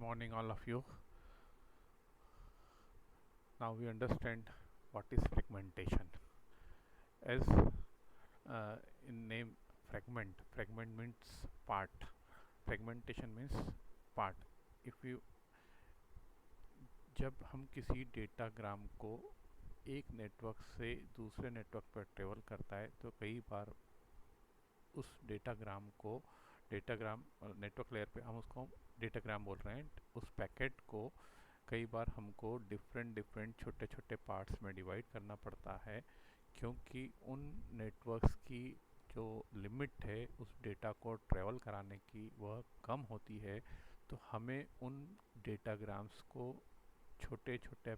morning, all of you. Now we understand what is fragmentation. As in name fragment means part. Fragmentation means part. If you जब हम किसी datagram को एक network से दूसरे network पर ट्रेवल करता है तो कई बार उस डेटाग्राम नेटवर्क लेयर पे हम उसको डेटाग्राम बोल रहे हैं, उस पैकेट को कई बार हमको डिफरेंट छोटे छोटे पार्ट्स में डिवाइड करना पड़ता है, क्योंकि उन नेटवर्क्स की जो लिमिट है उस डेटा को ट्रेवल कराने की वह कम होती है। तो हमें उन डेटाग्राम्स को छोटे छोटे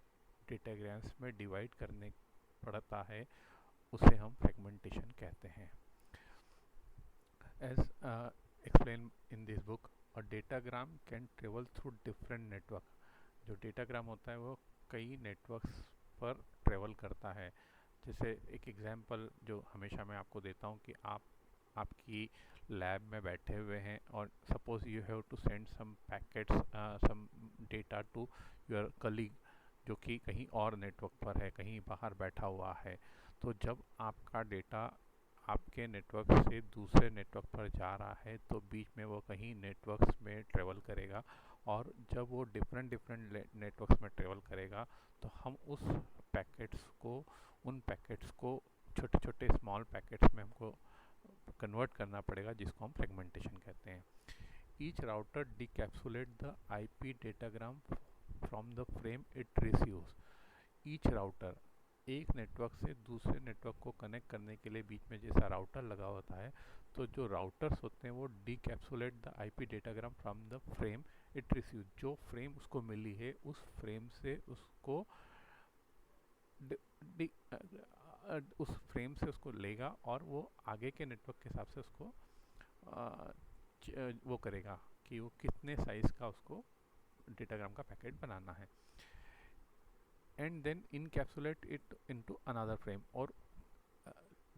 डेटाग्राम्स में डिवाइड करने पड़ता है, उसे हम फ्रेगमेंटेशन कहते हैं। As explained in this book, a datagram can travel through different network. जो डेटाग्राम होता है वो कई नेटवर्क्स पर ट्रेवल करता है। जैसे एक एग्जांपल जो हमेशा मैं आपको देता हूँ कि आपकी लैब में बैठे हुए हैं और suppose you have to send some packets some data to your colleague जो कि कहीं और नेटवर्क पर है, कहीं बाहर बैठा हुआ है। तो जब आपका डेटा आपके नेटवर्क से दूसरे नेटवर्क पर जा रहा है तो बीच में वो कहीं नेटवर्क्स में ट्रेवल करेगा, और जब वो डिफरेंट नेटवर्क्स में ट्रेवल करेगा तो हम उन पैकेट्स को छोटे छोटे स्मॉल पैकेट्स में हमको कन्वर्ट करना पड़ेगा, जिसको हम फ्रेगमेंटेशन कहते हैं। Each router decapsulate the IP datagram from the frame it receives. Each router एक नेटवर्क से दूसरे नेटवर्क को कनेक्ट करने के लिए बीच में जैसा राउटर लगा होता है, तो जो राउटर्स होते हैं वो decapsulate the IP datagram from the frame it receive. जो फ्रेम उसको मिली है उस फ्रेम से उसको लेगा और वो आगे के नेटवर्क के हिसाब से उसको वो करेगा कि वो कितने साइज का उसको डेटाग्राम का पैकेट बनाना है, and then encapsulate it into another frame. और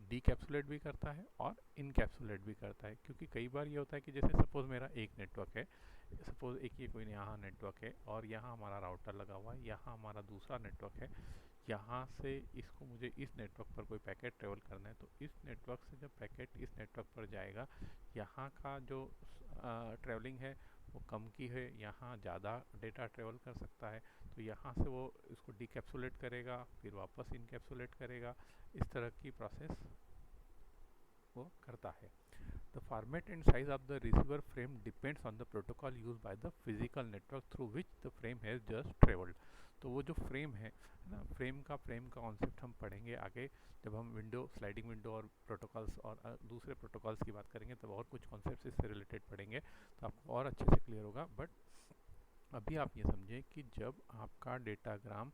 डीकैप्सुलेट भी करता है और इनकैप्सुलेट भी करता है, क्योंकि कई बार ये होता है कि जैसे सपोज मेरा एक नेटवर्क है, सपोज एक ये कोई यहाँ नेटवर्क है और यहाँ हमारा राउटर लगा हुआ है, यहाँ हमारा दूसरा नेटवर्क है, यहाँ से इसको मुझे इस नेटवर्क पर कोई पैकेट ट्रेवल करना है। तो इस नेटवर्क से जब पैकेट इस नेटवर्क पर जाएगा, यहाँ का जो ट्रेवलिंग है वो कम की है, यहाँ ज़्यादा डेटा ट्रेवल कर सकता है, तो यहाँ से वो इसको डिकैप्सुलेट करेगा, फिर वापस इनकैप्सुलेट करेगा। इस तरह की प्रोसेस वो करता है। The format and size of the receiver frame depends on the protocol used by the physical network through which the frame has just traveled. तो वो जो फ्रेम है ना, फ्रेम का कॉन्सेप्ट हम पढ़ेंगे आगे जब हम स्लाइडिंग विंडो और प्रोटोकॉल्स और दूसरे प्रोटोकॉल्स की बात करेंगे, तब और कुछ कॉन्सेप्ट्स इससे रिलेटेड पढ़ेंगे तो आपको और अच्छे से क्लियर होगा। बट अभी आप ये समझें कि जब आपका डेटाग्राम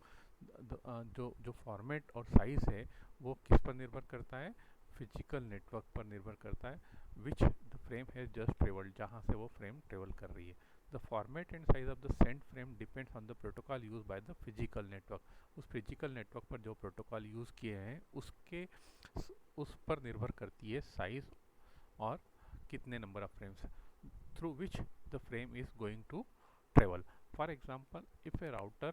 जो फॉर्मेट और साइज़ है वो किस पर निर्भर करता है, फिजिकल नेटवर्क पर निर्भर करता है, which the frame has just travelled, जहाँ से वो फ्रेम ट्रेवल कर रही है। The format and size of the sent frame depends on the protocol use by the physical network. उस फिजिकल नेटवर्क पर जो प्रोटोकॉल यूज़ किए हैं उस पर निर्भर करती है साइज और कितने number of frames through which the frame is going to travel. For example, if a router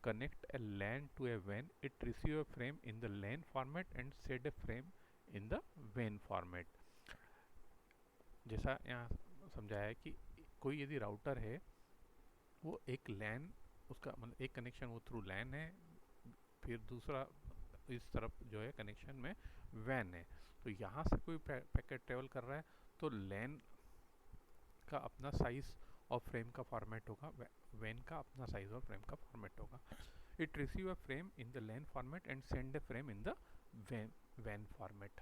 connect a LAN to a WAN, it receive a frame in the LAN format and send a frame in the WAN format. जैसा यहाँ समझाया है कि कोई यदि router है वो एक LAN, उसका मतलब एक कनेक्शन वो थ्रू LAN है, फिर दूसरा इस तरफ जो है कनेक्शन में WAN है, तो यहाँ से कोई पैकेट ट्रेवल कर रहा है तो LAN का अपना साइज और फ्रेम का फॉर्मेट होगा, WAN का अपना साइज और फ्रेम का फॉर्मेट होगा। It receive a frame in the LAN format and send a frame in the WAN format.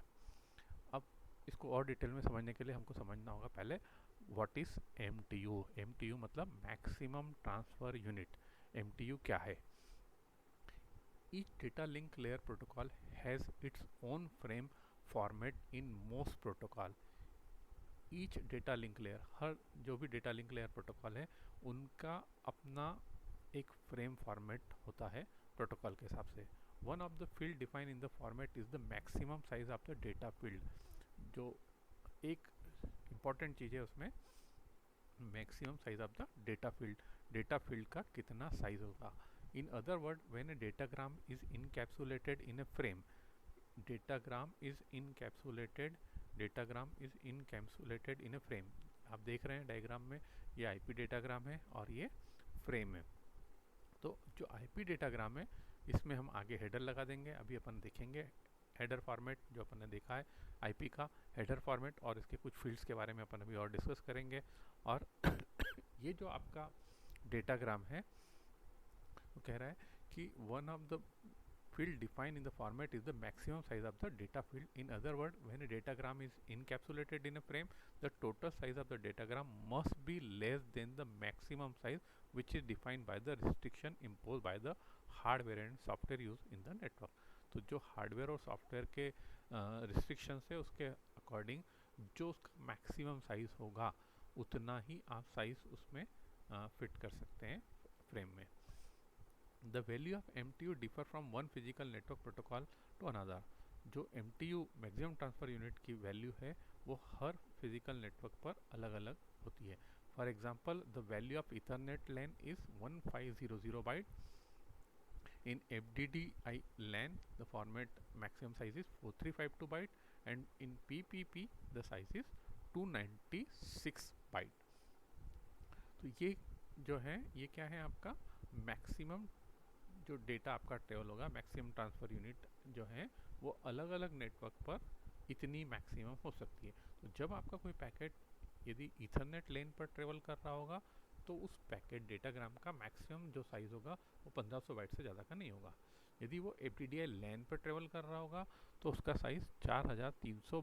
अब इसको और डिटेल में समझने के लिए हमको समझना होगा पहले व्हाट इज MTU। MTU मतलब मैक्सिमम ट्रांसफर यूनिट। MTU क्या है? Each data link layer protocol has its own frame format in most protocol. Each data link layer, हर जो भी डेटा लिंक लेयर प्रोटोकॉल है उनका अपना एक फ्रेम फॉर्मेट होता है प्रोटोकॉल के हिसाब से। One of the field define in the format is the maximum size of the data field. जो एक इम्पॉर्टेंट चीज़ है उसमें maximum size of the data field का कितना साइज होगा. इन other word, when a datagram is encapsulated in a frame, datagram is encapsulated in a frame. आप देख रहे हैं डायग्राम में, ये आईपी डेटाग्राम है और ये फ्रेम है. तो जो आईपी डेटाग्राम है इसमें हम आगे हेडर लगा देंगे. अभी अपन देखेंगे हेडर फॉर्मेट जो अपन ने देखा है आईपी का हेडर फॉर्मेट, और इसके कुछ फील्ड्स के बारे में अपन अभी और डिस्कस करेंगे. और ये जो आपका डेटाग्राम है वो कह रहा है कि one of the field defined in the format is the maximum size of the data field. In other words, when a datagram is encapsulated in a frame, the total size of the datagram must be less than the maximum size which is defined by the restriction imposed by the hardware and software used in the network. तो जो hardware और software के restrictions है उसके according जो उसका maximum size होगा उतना ही आप साइज उसमें फिट कर सकते हैं फ्रेम में. The value of MTU differ from one physical network protocol to another. जो MTU मैक्सिमम ट्रांसफर यूनिट की वैल्यू है वो हर फिजिकल नेटवर्क पर अलग अलग होती है. For example, the value of ethernet LAN is 1500 byte. In FDDI LAN the format maximum size is 4352 byte, and in PPP the size is 296 byte. तो ये जो है ये क्या है आपका मैक्सिमम जो डेटा आपका ट्रेवल होगा, मैक्सिमम ट्रांसफ़र यूनिट जो है वो अलग अलग नेटवर्क पर इतनी मैक्सिमम हो सकती है. तो जब आपका कोई पैकेट यदि ईथरनेट लेन पर ट्रेवल कर रहा होगा तो उस पैकेट डेटाग्राम का मैक्सिमम जो साइज़ होगा वो 1500 बाइट से ज़्यादा का नहीं होगा. यदि वो FDDI लैन पर ट्रेवल कर रहा होगा तो उसका साइज़ 4352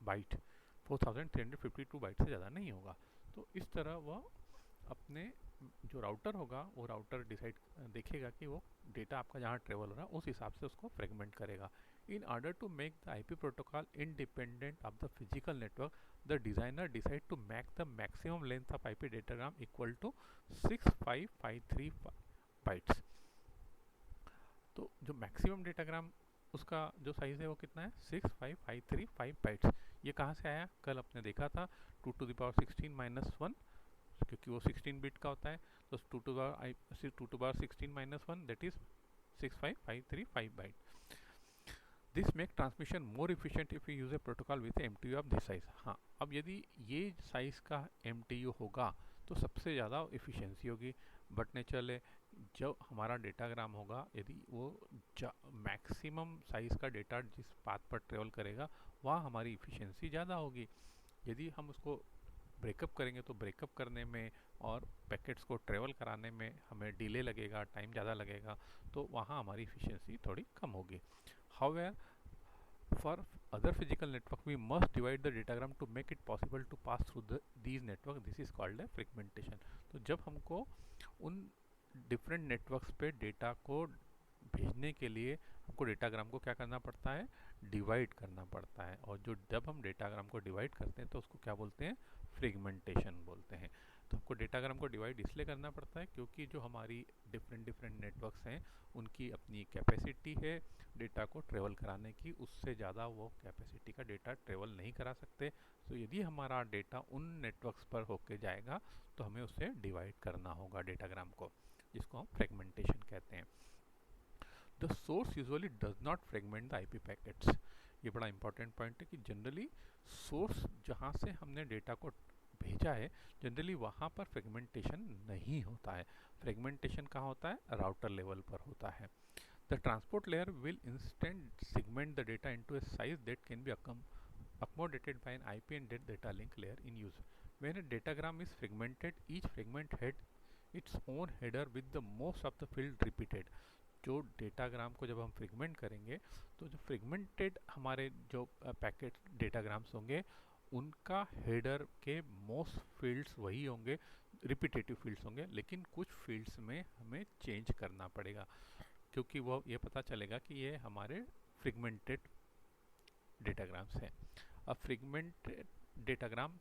बाइट 4352 बाइट से ज़्यादा नहीं होगा. तो इस तरह वह अपने जो राउटर होगा वो राउटर डिसाइड देखेगा कि वो डेटा आपका जहाँ ट्रेवल हो रहा है उस हिसाब से उसको फ्रेगमेंट करेगा. In order to make the IP protocol independent of the physical network, the designer decide to make the maximum length of IP datagram equal to 6553 bytes. तो जो मैक्सिमम डेटाग्राम उसका जो साइज है वो कितना है 65535 बाइट्स. ये कहाँ से आया? कल आपने देखा था 2 to the power 16 minus 1, क्योंकि वो 16 बिट का होता है. तो 2 to the power 16 minus 1 that is 65535 byte. This make transmission more efficient if we use a protocol with a MTU of this size. हाँ, अब यदि ये साइज का MTU होगा तो सबसे ज़्यादा एफिशिएंसी होगी. बट नेचुरली जो हमारा डेटाग्राम होगा यदि वो मैक्सिमम साइज का डेटा जिस पाथ पर ट्रेवल करेगा वहाँ हमारी एफिशिएंसी ज़्यादा होगी. यदि हम उसको ब्रेकअप करेंगे तो ब्रेकअप करने में और पैकेट्स को ट्रेवल कराने में हमें डिले लगेगा, टाइम ज़्यादा लगेगा, तो वहाँ हमारी एफिशिएंसी थोड़ी कम होगी. However for other physical network we must divide the datagram to make it possible to pass through these network. This is called a fragmentation. तो जब हमको उन डिफरेंट नेटवर्क्स पे डेटा को भेजने के लिए हमको डेटाग्राम को क्या करना पड़ता है? डिवाइड करना पड़ता है. और जो जब हम डेटाग्राम को डिवाइड करते हैं तो उसको क्या बोलते हैं? फ्रेगमेंटेशन बोलते हैं. तो हमको डेटाग्राम को डिवाइड इसलिए करना पड़ता है क्योंकि जो हमारी डिफरेंट नेटवर्क्स हैं उनकी अपनी कैपेसिटी है डेटा को ट्रेवल कराने की, उससे ज़्यादा वो कैपेसिटी का डेटा ट्रेवल नहीं करा सकते. तो यदि हमारा डेटा उन नेटवर्क्स पर होके जाएगा तो हमें उसे डिवाइड करना होगा डेटाग्राम को, जिसको हम फ्रेगमेंटेशन कहते हैं. The source usually does not fragment the IP packets. ये बड़ा इंपॉर्टेंट पॉइंट है कि जनरली सोर्स जहाँ से हमने डेटा को भेजा है जनरली वहाँ पर फ्रेगमेंटेशन नहीं होता है. फ्रेगमेंटेशन कहाँ होता है? राउटर लेवल पर होता है. The transport layer will instant segment the data into A size that can be accommodated by an IP and data link layer in use. When a datagram is fragmented, each fragment had its own header with the most of the field repeated. जो datagram को जब हम fragment करेंगे तो जो fragmented हमारे जो packet डेटाग्राम्स होंगे उनका हेडर के मोस्ट फील्ड्स वही होंगे, रिपीटेटिव फील्ड्स होंगे, लेकिन कुछ फील्ड्स में हमें चेंज करना पड़ेगा क्योंकि वो ये पता चलेगा कि ये हमारे फ्रेगमेंटेड डेटाग्राम्स हैं. A fragmented datagram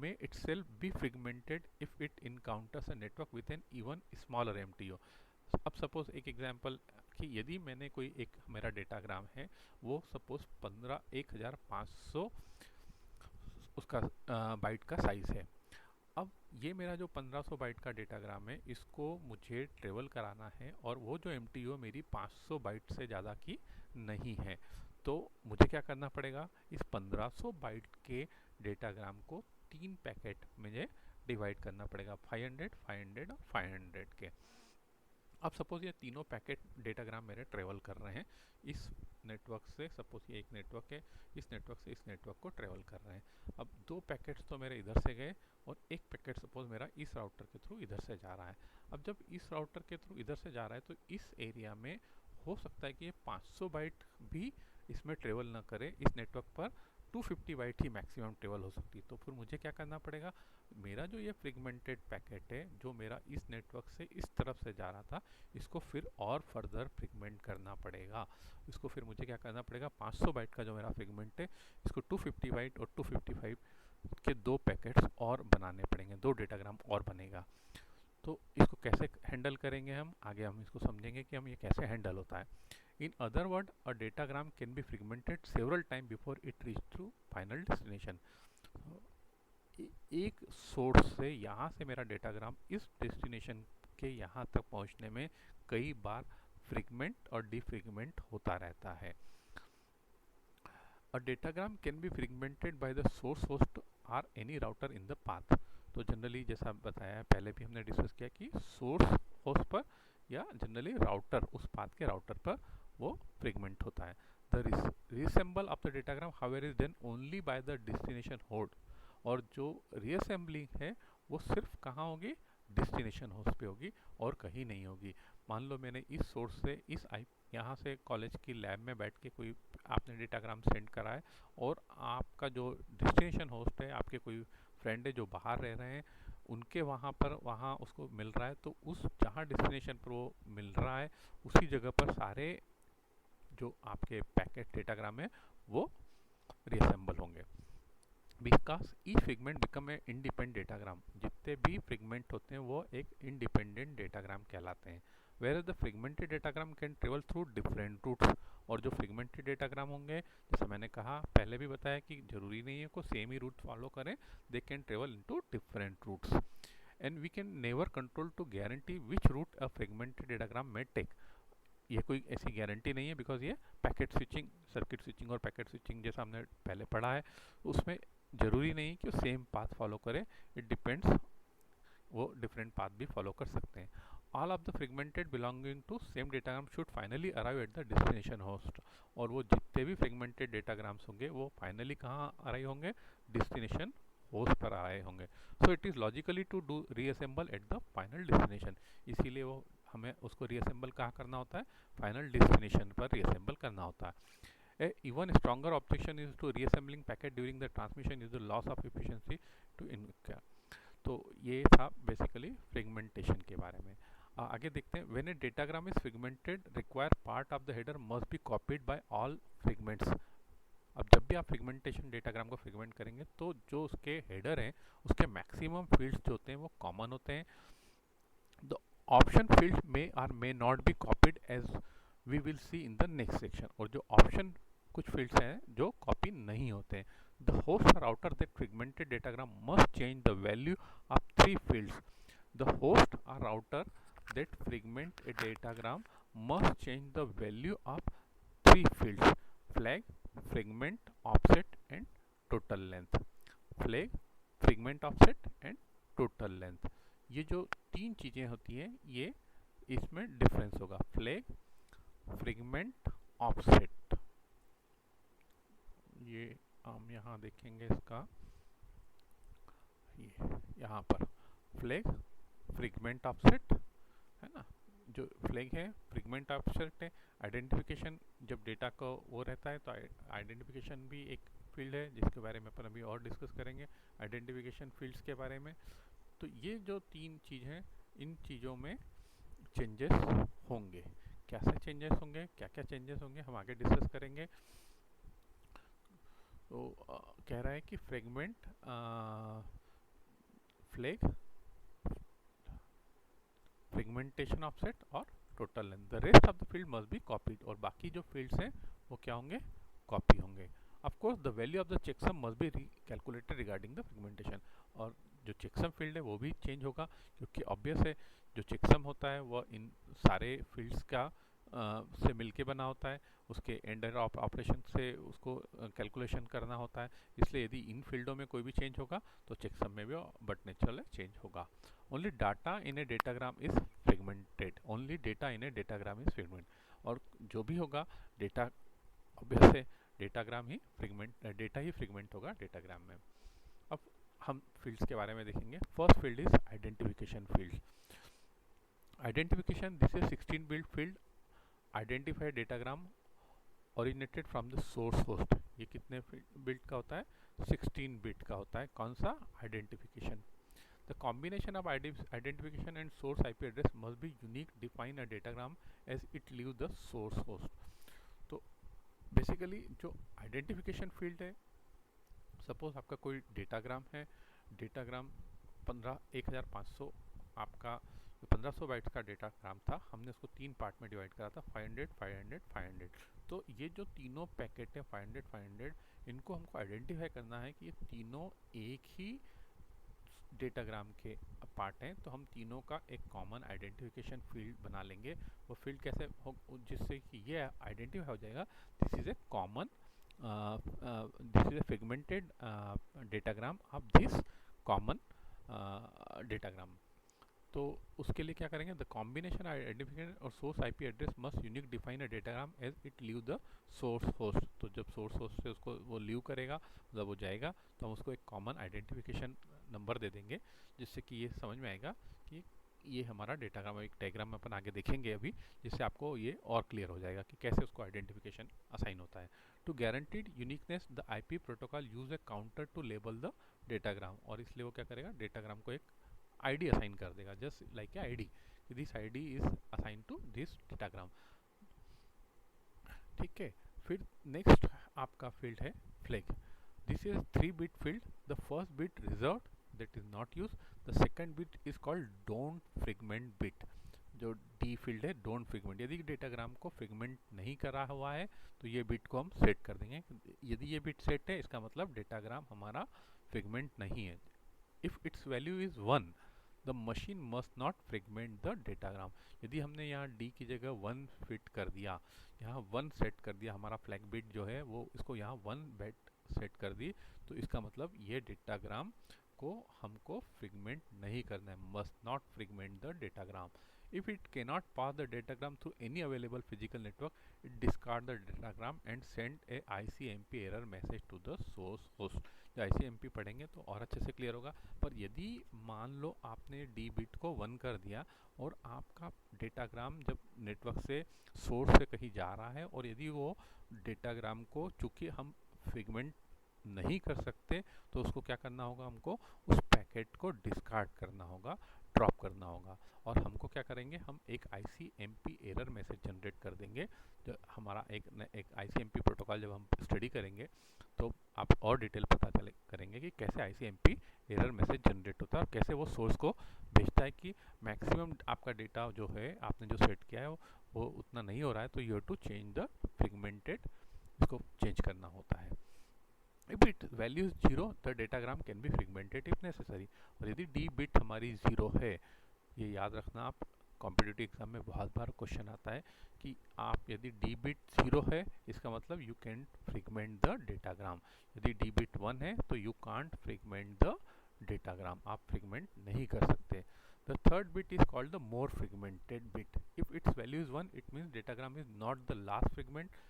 may itself be fragmented if it encounters a network with an even smaller MTU. अब सपोज एक एग्जांपल कि यदि मैंने कोई एक मेरा डेटाग्राम है वो सपोज 15,500 उसका बाइट का साइज है. अब ये मेरा जो 1500 बाइट का डेटाग्राम है, इसको मुझे ट्रेवल कराना है और वो जो MTU मेरी 500 बाइट से ज़्यादा की नहीं है। तो मुझे क्या करना पड़ेगा, इस 1500 बाइट के डेटाग्राम को 3 पैकेट मुझे डिवाइड करना पड़ेगा, 500, 500 और 500 के। अब सपोज ये तीनों पैकेट डेटाग्राम मेरे ट्रेवल कर रहे हैं इस नेटवर्क से, सपोज ये एक नेटवर्क है, इस नेटवर्क से इस नेटवर्क को ट्रेवल कर रहे हैं। अब 2 पैकेट्स तो मेरे इधर से गए और एक पैकेट सपोज मेरा इस राउटर के थ्रू इधर से जा रहा है। अब जब इस राउटर के थ्रू इधर से जा रहा है तो इस एरिया में हो सकता है कि ये 500 बाइट भी इसमें ट्रेवल ना करे, इस नेटवर्क पर 250 बाइट ही मैक्सिमम ट्रेवल हो सकती है। तो फिर मुझे क्या करना पड़ेगा, मेरा जो ये फ्रेगमेंटेड पैकेट है जो मेरा इस नेटवर्क से इस तरफ से जा रहा था, इसको फिर और फर्दर फ्रेगमेंट करना पड़ेगा। इसको फिर मुझे क्या करना पड़ेगा, 500 बाइट का जो मेरा फ्रेगमेंट है, इसको 250 बाइट और 255 के 2 पैकेट्स और बनाने पड़ेंगे, 2 डेटाग्राम और बनेगा। तो इसको कैसे हैंडल करेंगे हम आगे, हम इसको समझेंगे कि हम ये कैसे हैंडल होता है। In other word, a datagram can be fragmented several time before it reach to final destination. एक सोर्स से, यहाँ से मेरा डेटाग्राम इस डेस्टिनेशन के यहाँ तक पहुँचने में कई बार फ्रेगमेंट और डिफ्रेगमेंट होता रहता है। A datagram can be fragmented by the source host or any router in the path. तो जनरली जैसा बताया पहले भी हमने डिस्कस किया कि सोर्स होस्ट पर या जनरली राउटर, उस पाथ के राउटर पर वो फ्रेगमेंट होता है। The reassemble of the datagram however is done only by the destination host, और जो रीअसेंबलिंग है वो सिर्फ कहाँ होगी, डेस्टिनेशन होस्ट पे होगी और कहीं नहीं होगी। मान लो मैंने इस सोर्स से इस यहाँ से कॉलेज की लैब में बैठ के कोई आपने डेटाग्राम सेंड करा है, और आपका जो डेस्टिनेशन होस्ट है, आपके कोई फ्रेंड है जो बाहर रह रहे हैं, उनके वहाँ पर वहाँ उसको मिल रहा है, तो उस जहाँ डेस्टिनेशन पर वो मिल रहा है उसी जगह पर सारे जो आपके पैकेट डेटाग्राम है वो रीअसेंबल होंगे। Because each fragment become a independent datagram, जितने भी फ्रेगमेंट होते हैं वो एक इंडिपेंडेंट डेटाग्राम कहलाते हैं। Where the fragmented datagram can travel through different routes, और जो फ्रेगमेंटेड डेटाग्राम होंगे, जैसे मैंने कहा पहले भी बताया कि जरूरी नहीं है को सेम ही रूट फॉलो करें, they can travel into different routes and we can never control to guarantee which route a fragmented datagram में टेक। ये कोई ऐसी गारंटी नहीं है, बिकॉज ये पैकेट स्विचिंग, सर्किट स्विचिंग और पैकेट स्विचिंग जैसा हमने पहले पढ़ा है, उसमें जरूरी नहीं कि वो सेम पाथ फॉलो करे, इट डिपेंड्स, वो डिफरेंट पाथ भी फॉलो कर सकते हैं। All of the fragmented belonging to same datagram should finally arrive at the destination host, और वो जितने भी फ्रेगमेंटेड डेटाग्राम्स होंगे वो फाइनली कहाँ अराइव होंगे, डेस्टिनेशन होस्ट पर आए होंगे। So it is logically to do reassemble at the final destination, इसीलिए वो हमें उसको रीअसेंबल कहाँ करना होता है, फाइनल डेस्टिनेशन पर रीअसेंबल करना होता है। Even stronger objection is to reassembling packet during the transmission is the loss of efficiency to तो ये था बेसिकली फ्रेगमेंटेशन के बारे में। आगे देखते हैं, when a datagram is fragmented require part of the header must be copied by all fragments. अब जब भी आप फ्रेगमेंटेशन डेटाग्राम को फ्रेगमेंट करेंगे तो जो उसके हेडर हैं उसके मैक्सिमम फील्ड्स जो होते हैं वो कॉमन होते हैं। द ऑप्शन फील्ड मे और may not be copied as we will see in the next section, और जो ऑप्शन कुछ फील्ड्स हैं जो कॉपी नहीं होते हैं। The host router that fragmented datagram must change the value of 3 fields. The host और router that fragment a datagram must change the value of 3 fields, flag, fragment offset and total length. Flag, fragment offset and total length, ये जो 3 चीजें होती हैं ये इसमें difference होगा, flag, fragment, offset. ये हम यहाँ देखेंगे इसका, ये यहाँ पर फ्लैग, फ्रेगमेंट ऑफसेट है ना, जो फ्लैग है, फ्रेगमेंट ऑफसेट है, आइडेंटिफिकेशन, जब डेटा को वो रहता है तो आइडेंटिफिकेशन भी एक फील्ड है जिसके बारे में अपन अभी और डिस्कस करेंगे, आइडेंटिफिकेशन फील्ड्स के बारे में। तो ये जो 3 चीज़ हैं, इन चीज़ों में चेंजेस होंगे। कैसे चेंजेस होंगे, क्या क्या चेंजेस होंगे हम आगे डिस्कस करेंगे। तो कह रहा है कि फ्रेगमेंट, फ्लैग, फ्रेगमेंटेशन ऑफसेट और total length, the rest of the field must be copied, और बाकी जो फील्ड्स हैं वो क्या होंगे, कॉपी होंगे। Of course the value of the checksum must be calculated regarding the fragmentation, और जो चेकसम फील्ड है वो भी चेंज होगा, क्योंकि ऑब्वियस है जो चेकसम होता है वह इन सारे फील्ड्स का से मिलके बना होता है, उसके एंडर ऑपरेशन से उसको कैलकुलेशन करना होता है। इसलिए यदि इन फील्डों में कोई भी चेंज होगा तो चेकसम में भी बट नेचुरल चेंज होगा। Only data in A datagram is fragmented, only data in A datagram is fragment. और जो भी होगा डेटा, ऑब्वियस है डेटाग्राम ही फ्रेगमेंट, डेटा ही फ्रेगमेंट होगा डेटाग्राम में। अब हम फील्ड्स के बारे में देखेंगे। First field is identification field. Identification, this is 16 bit field identify datagram originated from the source host. ये कितने बिट का होता है? 16 बिट का होता है। कौन सा? Identification. The combination of identification and source IP address must be unique define a datagram as it leave the source host. तो बेसिकली जो आइडेंटिफिकेशन फील्ड है, सपोज आपका कोई डेटाग्राम है, डेटाग्राम 1500 आपका 1500 बाइट्स का डेटाग्राम था, हमने उसको 3 पार्ट में डिवाइड करा था, 500 500 500। तो ये जो तीनों पैकेट है 500 500, इनको हमको आइडेंटिफाई करना है कि ये तीनों एक ही डेटाग्राम के पार्ट हैं। तो हम तीनों का एक कॉमन आइडेंटिफिकेशन फील्ड बना लेंगे। वो फील्ड कैसे हो, जिससे कि ये आइडेंटिफाई हो जाएगा this is a common, this is a fragmented datagram of this common datagram. तो उसके लिए क्या करेंगे? द कॉम्बिनेशन आइडेंटिफिकेशन और source IP address must unique define a datagram as it leave the source host. तो जब सोर्स होस्ट से उसको वो लीव करेगा, मतलब वो जाएगा, तो हम उसको एक कॉमन आइडेंटिफिकेशन नंबर दे देंगे, जिससे कि ये समझ में आएगा कि ये हमारा डेटाग्राम। एक डायग्राम में अपन आगे देखेंगे अभी, जिससे आपको ये और क्लियर हो जाएगा कि कैसे उसको आइडेंटिफिकेशन असाइन होता है। To guaranteed uniqueness the IP protocol use a counter to label the datagram. और इसलिए वो क्या करेगा? डेटाग्राम को एक आईडी असाइन कर देगा, just like a ID, this ID is assign to this datagram. ठीक है, फिर नेक्स्ट आपका फील्ड है flag. This is 3 bit field. The first bit reserve, that is not use. The second bit is called don't fragment bit. जो D field है, don't fragment, यदि datagram को fragment नहीं करा हुआ है तो ये बिट को हम सेट कर देंगे। यदि ये बिट सेट है, इसका मतलब डेटाग्राम हमारा फ्रेगमेंट नहीं है। If it's value is 1, the machine must not fragment the datagram. यदि हमने यहाँ डी की जगह 1 फिट कर दिया, यहाँ 1 सेट कर दिया, हमारा फ्लैग बिट जो है वो इसको यहाँ 1 बिट सेट कर दी, तो इसका मतलब ये डेटाग्राम को हमको फ्रेगमेंट नहीं करना है। Must not fragment the datagram. If it cannot pass the datagram through any available physical network, it discard the datagram and send a ICMP error message to the source host। जो ICMP पढ़ेंगे तो और अच्छे से clear होगा। पर यदि मान लो आपने डी बिट को 1 कर दिया और आपका डेटाग्राम जब नेटवर्क से सोर्स से कहीं जा रहा है, और यदि वो डेटाग्राम को चूंकि हम फ्रेगमेंट नहीं कर सकते, तो उसको क्या करना होगा? हमको उस पैकेट को डिस्कार्ड करना होगा, ड्रॉप करना होगा। और हमको क्या करेंगे? हम एक ICMP एरर मैसेज जनरेट कर देंगे। जो हमारा एक ICMP प्रोटोकॉल जब हम स्टडी करेंगे तो आप और डिटेल पता चले करेंगे कि कैसे ICMP एरर मैसेज जनरेट होता है और कैसे वो सोर्स को भेजता है कि मैक्सिमम आपका डेटा जो है आपने जो सेट किया है वो उतना नहीं हो रहा है, तो you have to change the fragmented, इसको चेंज करना होता है। If it value is 0, the datagram can be fragmented if necessary। और यदि d बिट हमारी 0 है, ये याद रखना आप, कॉम्पिटिटिव एग्जाम में बहुत बार क्वेश्चन आता है कि आप यदि d बिट 0 है, इसका मतलब you can fragment the datagram. यदि d बिट 1 है तो you can't fragment the datagram, आप फ्रेगमेंट नहीं कर सकते। The third bit is called the more fragmented bit। If its value is 1, it means datagram is not the last fragment।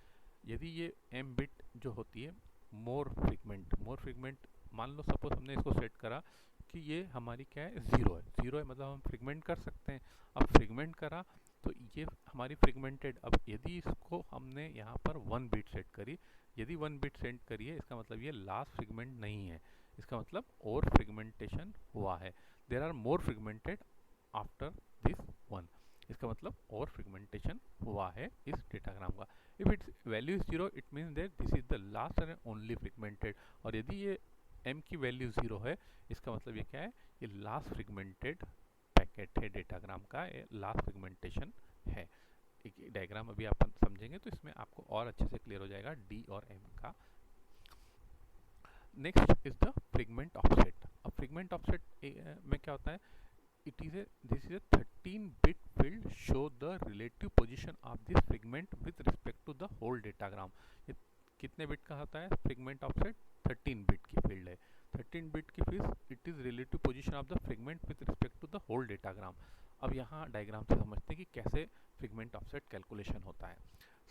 यदि ये m bit जो होती है मोर फ्रेगमेंट, मान लो सपोज हमने इसको सेट करा कि ये हमारी क्या है? 0 है। 0 है मतलब हम फ्रेगमेंट कर सकते हैं। अब फ्रेगमेंट करा तो ये हमारी फ्रेगमेंटेड। अब यदि इसको हमने यहाँ पर 1 बिट सेट करी, यदि 1 बिट सेट करी है, इसका मतलब ये लास्ट फ्रेगमेंट नहीं है, इसका मतलब और फ्रेगमेंटेशन हुआ है। There are more fragmented after this 1, इसका मतलब और फ्रेगमेंटेशन हुआ है इस डेटाग्राम का। If it's value is 0, it means that this is the last and only fragmented. और यदि ये m की वैल्यू 0 है, इसका मतलब ये क्या है? ये लास्ट फ्रेगमेंटेड पैकेट है डेटाग्राम का, ये लास्ट फ्रेगमेंटेशन है। एक डायग्राम अभी आप समझेंगे तो इसमें आपको और अच्छे से क्लियर हो जाएगा d और m का। Next is the fragment offset. अब फ्रिगमेंट ऑफसेट में क्या होता है, it is a this is a 13 bit field show the relative position of this fragment with respect to the whole datagram। ये कितने बिट का होता है फ्रिगमेंट ऑफसेट, 13 बिट की फील्ड है। 13 बिट की field it is relative position of the fragment with respect to the whole datagram. अब यहाँ डायग्राम से समझते हैं कि कैसे फ्रिगमेंट ऑफसेट कैलकुलेशन होता है।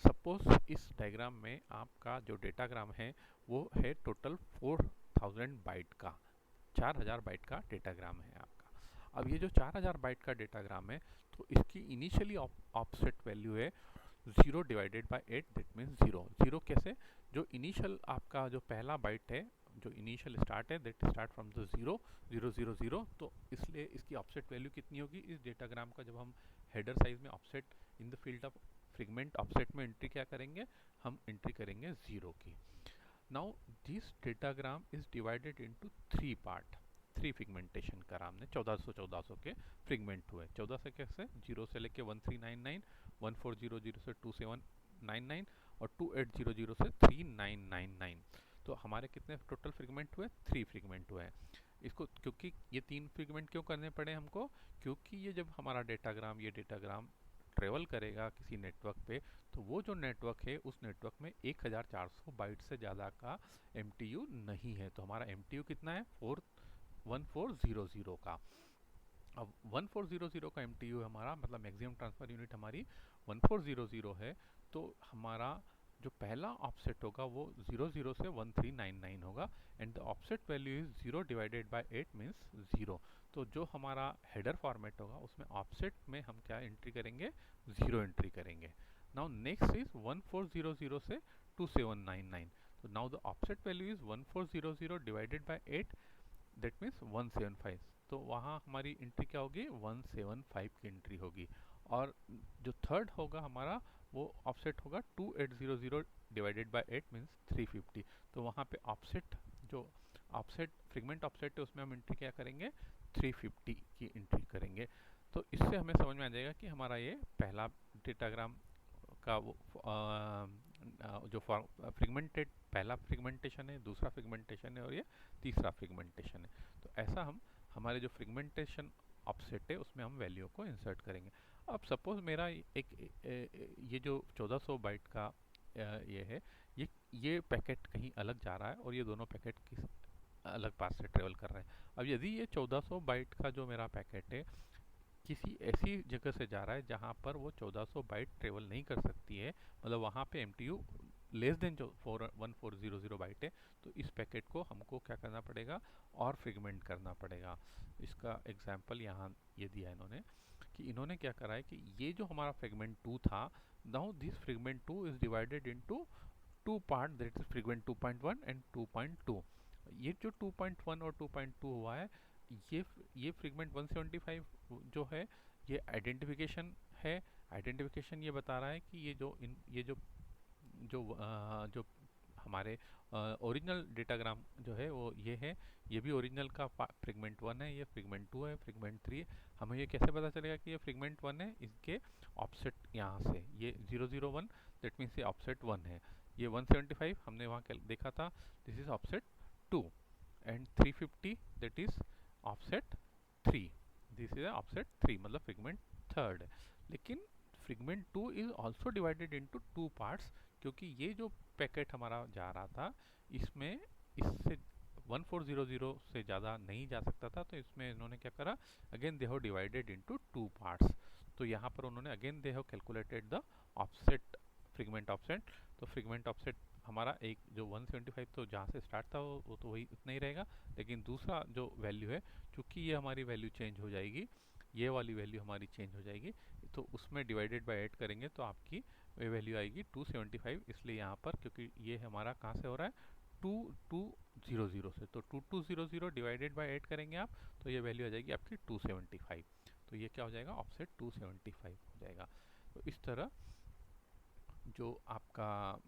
सपोज इस डायग्राम में आपका जो डेटाग्राम है वो है टोटल 4000 बाइट का, 4000 बाइट का डेटाग्राम है आपका। अब ये जो 4000 बाइट का डेटाग्राम है तो इसकी इनिशियली ऑफसेट वैल्यू है 0 डिवाइडेड बाय 8, दैट मीन्स 0। 0 कैसे, जो इनिशियल आपका जो पहला बाइट है, जो इनिशियल स्टार्ट है दैट स्टार्ट फ्रॉम द 0 0 0 0, तो इसलिए इसकी ऑफसेट वैल्यू कितनी होगी इस डेटाग्राम का। जब हम हेडर साइज में offset in the field of fragment offset में एंट्री क्या करेंगे, हम एंट्री करेंगे 0 की। Now this datagram is divided into 3 part. 3 fragmentation करा हमने, 1400 के फ्रिगमेंट हुए। 14 से कैसे, 0 से लेके 1399, 1400 से 2799 और 2800 से 3999। तो हमारे कितने टोटल फ्रिगमेंट हुए, 3 फ्रिगमेंट हुए हैं। इसको क्योंकि ये 3 फ्रिगमेंट क्यों करने पड़े हमको, क्योंकि ये जब हमारा डेटाग्राम ये डेटाग्राम ट्रेवल करेगा किसी नेटवर्क पे, तो वो जो नेटवर्क है उस नेटवर्क में 1400 बाइट से ज़्यादा का MTU नहीं है। तो हमारा MTU कितना है, 1400 का। अब 1400 का MTU हमारा मतलब मैक्सिमम ट्रांसफर यूनिट हमारी 1400 है। तो हमारा जो पहला ऑफसेट होगा वो 00 से 1399 होगा and the offset value is 0 divided by 8 means 0। तो जो हमारा हेडर फॉर्मेट होगा उसमें ऑफसेट में हम क्या एंट्री करेंगे, 0 एंट्री करेंगे। नाउ नेक्स्ट इज 1400 से 2799। तो now the offset value is 1400 divided by 8, that means 175। तो वहाँ हमारी एंट्री क्या होगी, 175 की एंट्री होगी। और जो थर्ड होगा हमारा वो ऑफसेट होगा 2800 डिवाइडेड बाय 8 मीन्स 350। तो वहाँ पे ऑफसेट जो ऑफसेट फ्रिगमेंट ऑफसेट है उसमें हम एंट्री क्या करेंगे, 350 की एंट्री करेंगे। तो इससे हमें समझ में आ जाएगा कि हमारा ये पहला डेटाग्राम का वो जो फ्रिगमेंटेड पहला फ्रिगमेंटेशन है, दूसरा फ्रिगमेंटेशन है और ये तीसरा फ्रिगमेंटेशन है। तो ऐसा हम हमारे जो फ्रिगमेंटेशन ऑफसेट है उसमें हम वैल्यू को इंसर्ट करेंगे। अब सपोज मेरा ये जो 1400 बाइट का ये है, ये पैकेट कहीं अलग जा रहा है और ये दोनों पैकेट किस अलग पास से ट्रेवल कर रहे हैं। अब यदि ये 1400 बाइट का जो मेरा पैकेट है किसी ऐसी जगह से जा रहा है जहाँ पर वो 1400 बाइट ट्रेवल नहीं कर सकती है, मतलब वहाँ पे MTU लेस देन जो 1400 बाइट है, तो इस पैकेट को हमको क्या करना पड़ेगा, और फ्रिगमेंट करना पड़ेगा। इसका एग्जांपल यहाँ ये दिया इन्होंने कि इन्होंने क्या करा है कि ये जो हमारा फ्रिगमेंट 2 था, now this fragment 2 is divided into 2 part, that is fragment 2.1 and 2.2। ये जो 2.1 और 2.2 हुआ है, ये फ्रिगमेंट 175 जो है ये आइडेंटिफिकेशन है। आइडेंटिफिकेशन ये बता रहा है कि ये जो जो जो हमारे ओरिजिनल डेटाग्राम जो है वो ये है, ये भी ओरिजिनल का फ्रिगमेंट 1 है, ये फ्रिगमेंट 2 है, फ्रिगमेंट 3 है। हमें ये कैसे पता चलेगा कि ये फ्रिगमेंट 1 है, इसके ऑफसेट यहाँ से ये 001, दैट मीन्स ये ऑफसेट 1 है। ये 175 हमने वहाँ देखा था, this is offset 2 and 350 that is offset 3, this is offset 3 मतलब फ्रिगमेंट थर्ड है। लेकिन फ्रिगमेंट 2 is also divided into 2 parts, क्योंकि ये जो पैकेट हमारा जा रहा था इसमें इससे 1400 से ज़्यादा नहीं जा सकता था, तो इसमें इन्होंने क्या करा, again they have divided into 2 parts. तो यहाँ पर उन्होंने again they have calculated the offset, fragment offset. तो फ्रिगमेंट ऑफसेट हमारा एक जो 175 तो जहाँ से स्टार्ट था वो तो वही उतना ही रहेगा, लेकिन दूसरा जो वैल्यू है चूँकि ये हमारी वैल्यू चेंज हो जाएगी, ये वाली वैल्यू हमारी चेंज हो जाएगी, तो उसमें डिवाइडेड बाय 8 करेंगे तो आपकी वैल्यू आएगी 275। इसलिए यहाँ पर क्योंकि ये हमारा कहाँ से हो रहा है, 2200 से, तो 2200 डिवाइडेड बाय 8 करेंगे आप तो ये वैल्यू आ जाएगी आपकी 275। तो ये क्या हो जाएगा, ऑफसेट 275 हो जाएगा। तो इस तरह जो आपका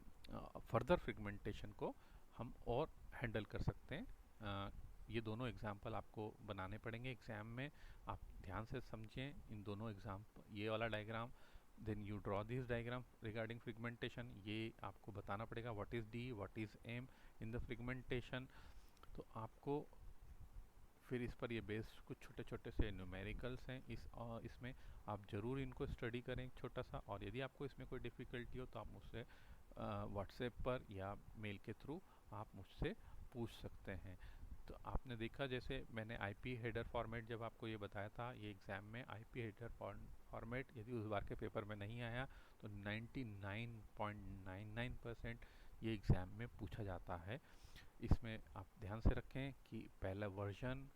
फर्दर फ्रिगमेंटेशन को हम और हैंडल कर सकते हैं। ये दोनों एग्जाम्पल आपको बनाने पड़ेंगे एग्जाम में, आप ध्यान से समझें इन दोनों एग्जाम, ये वाला diagram, then you draw this diagram regarding fragmentation. ये आपको बताना पड़ेगा what is D, what is M in the fragmentation, तो आपको फिर इस पर ये बेस्ड कुछ छोटे छोटे से न्यूमेरिकल्स हैं इसमें आप ज़रूर इनको स्टडी करें छोटा सा। और यदि आपको इसमें कोई डिफ़िकल्टी हो तो आप मुझसे व्हाट्सएप पर या मेल के थ्रू आप मुझसे पूछ सकते हैं। तो आपने देखा जैसे मैंने आईपी हेडर फॉर्मेट जब आपको ये बताया था, ये एग्ज़ाम में आईपी हेडर फॉर्मेट यदि उस बार के पेपर में नहीं आया तो 99.99% ये एग्ज़ाम में पूछा जाता है। इसमें आप ध्यान से रखें कि पहला वर्जन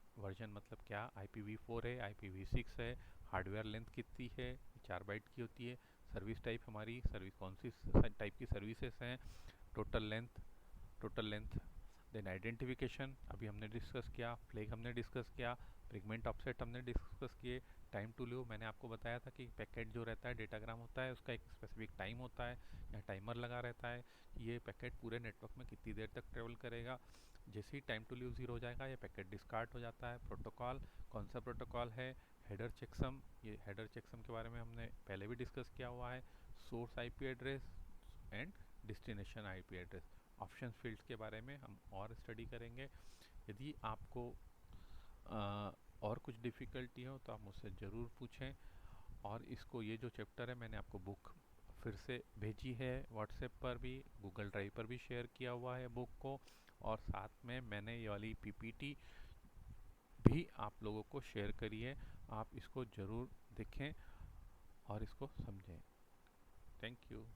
मतलब क्या, IPv4 है, IPv6 है, हार्डवेयर लेंथ कितनी है, 4 बाइट की होती है, सर्विस टाइप हमारी सर्विस कौन सी टाइप की सर्विसेज हैं, टोटल लेंथ देन आइडेंटिफिकेशन अभी हमने डिस्कस किया, फ्लैग हमने डिस्कस किया, फ्रेगमेंट ऑफसेट हमने डिस्कस किए, टाइम टू लीव मैंने आपको बताया था कि पैकेट जो रहता है डेटाग्राम होता है उसका एक स्पेसिफिक टाइम होता है या टाइमर लगा रहता है कि ये पैकेट पूरे नेटवर्क में कितनी देर तक ट्रेवल करेगा। जैसे ही टाइम टू लीव ज़ीरो हो जाएगा ये पैकेट डिस्कार्ड हो जाता है। प्रोटोकॉल कौन सा प्रोटोकॉल है, हेडर चेकसम, ये हेडर चेकसम के बारे में हमने पहले भी डिस्कस किया हुआ है। Source IP address and destination IP address, option fields के बारे में हम और स्टडी करेंगे। यदि आपको और कुछ डिफ़िकल्टी हो तो आप मुझसे ज़रूर पूछें। और इसको ये जो चैप्टर है मैंने आपको बुक फिर से भेजी है व्हाट्सएप पर भी, गूगल ड्राइव पर भी शेयर किया हुआ है बुक को, और साथ में मैंने ये वाली पीपीटी भी आप लोगों को शेयर करी है। आप इसको ज़रूर देखें और इसको समझें। Thank you.